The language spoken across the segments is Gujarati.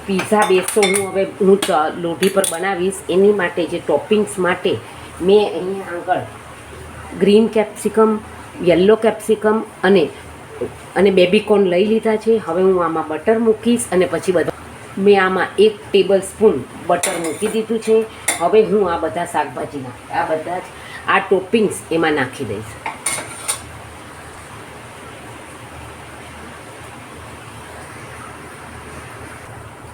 પીઝા બેઝ તો હું લોઢી પર બનાવીશ. એની માટે જે ટોપિંગ્સ માટે મેં અહીંયા આગળ ગ્રીન કેપ્સિકમ, યલો કેપ્સિકમ અને બેબીકોર્ન લઈ લીધા છે. હવે હું આમાં બટર મૂકીશ અને પછી બધા મેં આમાં 1 ટેબલ સ્પૂન બટર મૂકી દીધું છે. હવે હું આ બધા શાકભાજીના આ ટોપિંગ્સ એમાં નાખી દઈશ.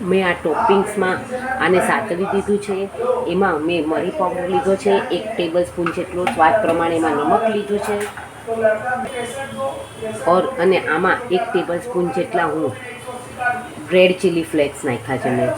મેં આ ટોપિંગ્સમાં આને સાતળી દીધું છે. એમાં મેં મરી પાવડર લીધો છે, 1 ટેબલ સ્પૂન જેટલો, સ્વાદ પ્રમાણે એમાં નમક લીધું છે અને આમાં 1 ટેબલ સ્પૂન જેટલા હું રેડ ચીલી ફ્લેક્સ નાખ્યા છે મેં.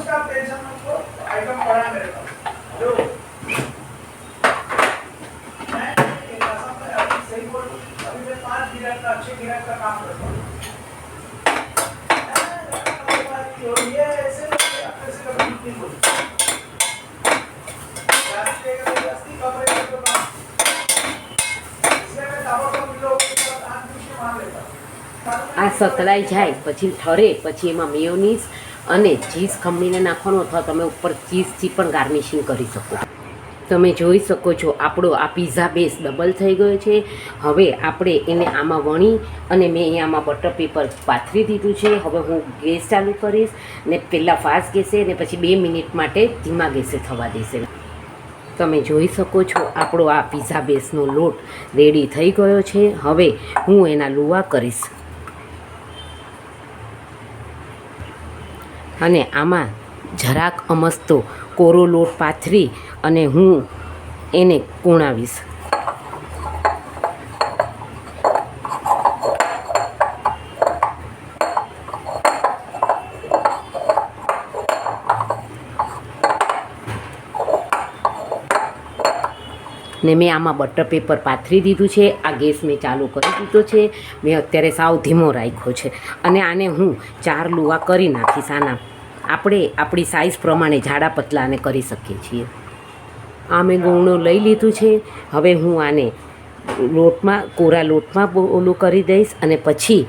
આ સતળાઈ જાય પછી ઠરે પછી એમાં મેયોનીઝ અને ચીઝ ખમણીને નાખવાનો, અથવા તમે ઉપર ચીઝથી પણ ગાર્નિશિંગ કરી શકો. તમે જોઈ શકો છો આપણો આ પીઝા બેઝ ડબલ થઈ ગયો છે. હવે આપણે એને આમાં વણી અને મેં અહીંયા આમાં બટર પેપર પાથરી દીધું છે. હવે હું ગેસ ચાલુ કરીશ ને પહેલાં ફાસ્ટ ગેસે અને પછી 2 મિનિટ માટે ધીમા ગેસે થવા દેશે. તમે જોઈ શકો છો આપણો આ પીઝા બેઝનો લોટ રેડી થઈ ગયો છે. હવે હું એના લુવા કરીશ અને આમાં જરાક અમસ્તો કોરો લોટ પાથરી અને હું એને કૂણાવીશ. ને મેં આમાં બટર પેપર પાથરી દીધું છે. આ ગેસ મેં ચાલુ કરી દીધો છે. મેં અત્યારે સાવ ધીમો રાખ્યો છે અને આને હું 4 લુવા કરી નાખીશ. આના આપણે આપણી સાઇઝ પ્રમાણે જાડા પતલા આને કરી શકીએ છીએ. આ મેં ગૌણું લઈ લીધું છે. હવે હું આને કોરા લોટમાં ઓલું કરી દઈશ અને પછી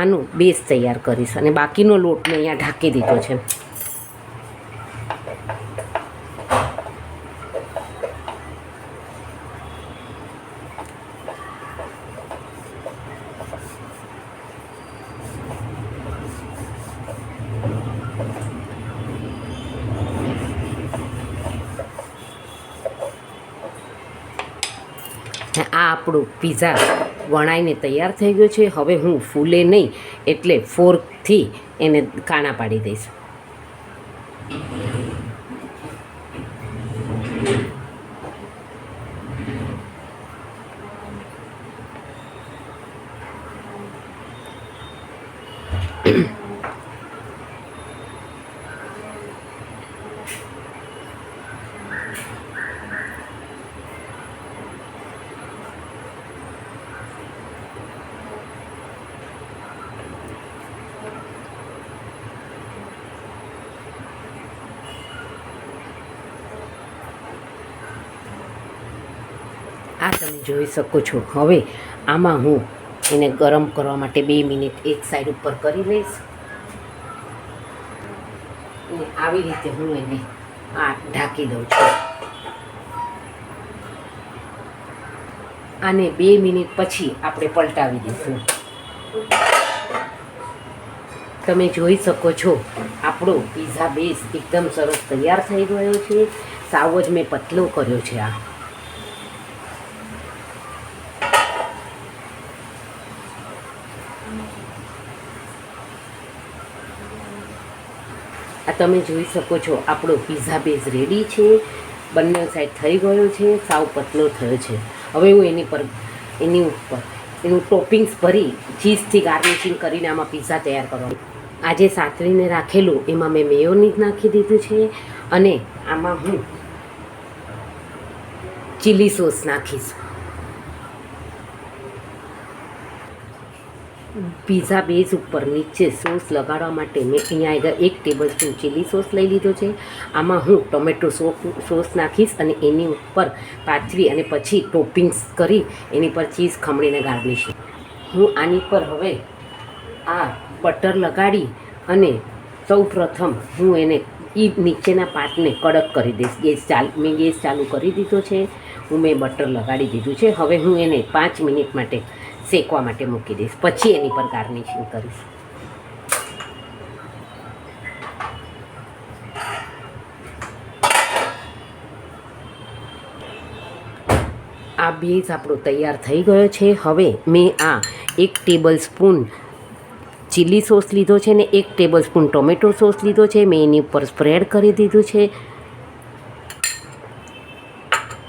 આનું બેઝ તૈયાર કરીશ અને બાકીનો લોટ મેં અહીંયા ઢાંકી દીધો છે. આ આપણું પીઝા વણાઈને તૈયાર થઈ ગયો છે. હવે હું ફૂલે નહીં એટલે ફોર્કથી એને કાણા પાડી દઈશ. આ તમે જોઈ શકો છો. હવે આમાં હું એને ગરમ કરવા માટે 2 મિનિટ એક સાઈડ ઉપર કરી લઈશ. અને આવી રીતે હું એને ઢાંકી દઉં છું. આને 2 મિનિટ પછી આપણે પલટાવી દઈશું. તમે જોઈ શકો છો આપણો પીઝા બેઝ એકદમ સરસ તૈયાર થઈ ગયો છે. સાવ જ મેં પતલો કર્યો છે. આ તમે જોઈ શકો છો આપણો પીઝા બેઝ રેડી છે. બંને સાઈડ થઈ ગયો છે. સાવ પતલો થયો છે. હવે હું એની ઉપર એનું ટોપિંગ્સ ભરી ચીઝથી ગાર્નિશિંગ કરીને આમાં પીઝા તૈયાર કરવાનું. આજે સાતળીને રાખેલું એમાં મેં મેયોનીઝ નાખી દીધું છે અને આમાં હું ચીલી સોસ નાખીશ. પીઝા બેઝ ઉપર નીચે સોસ લગાડવા માટે મેં અહીંયા આગળ 1 ટેબલ સ્પૂન ચીલી સોસ લઈ લીધો છે. આમાં હું ટોમેટો સોસ નાખીશ અને એની ઉપર પાથરી અને પછી ટોપિંગ્સ કરી એની પર ચીઝ ખમણીને ગાર્નિશિંગ. હું આની પર હવે આ બટર લગાડી અને સૌ પ્રથમ હું એને નીચેના પાર્ટને કડક કરી દઈશ. મેં ગેસ ચાલુ કરી દીધો છે. મેં બટર લગાડી દીધું છે. હવે હું એને 5 મિનિટ માટે શેકવા માટે મૂકી દઈશ. પછી એની પર ગાર્નિશિંગ કરીશ. આ બેઝ આપણો તૈયાર થઈ ગયો છે. હવે મેં આ 1 ટેબલ સ્પૂન ચીલી સોસ લીધો છે ને 1 ટેબલ સ્પૂન ટોમેટો સોસ લીધો છે. મેં એની ઉપર સ્પ્રેડ કરી દીધું છે.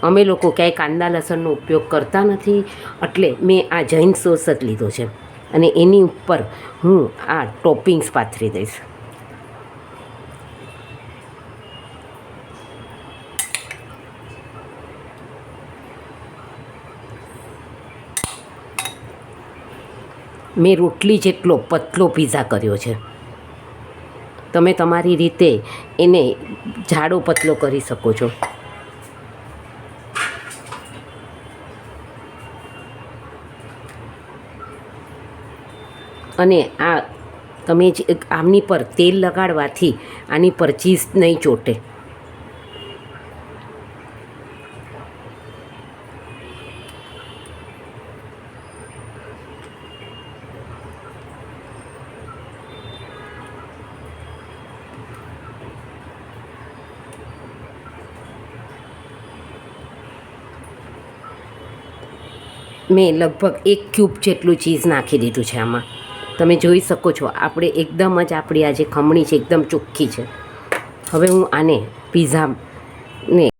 અમે લોકો ક્યાંય કાંદા લસણનો ઉપયોગ કરતા નથી, એટલે મેં આ જૈન સોસ જ લીધો છે અને એની ઉપર હું આ ટોપિંગ્સ પાથરી દઈશ. મેં રોટલી જેટલો પતલો પીઝા કર્યો છે. તમે તમારી રીતે એને જાડો પતલો કરી શકો છો. અને આ તમે આમની પર તેલ લગાડવાથી આની પર ચીઝ નહીં ચોટે. મેં લગભગ 1 ક્યુબ જેટલું ચીઝ નાખી દીધું છે આમાં. તમે જોઈ શકો છો આપણે એકદમ જ આપણી આ જે ખમણી છે એકદમ ચોખ્ખી છે. હવે હું આને પીઝાને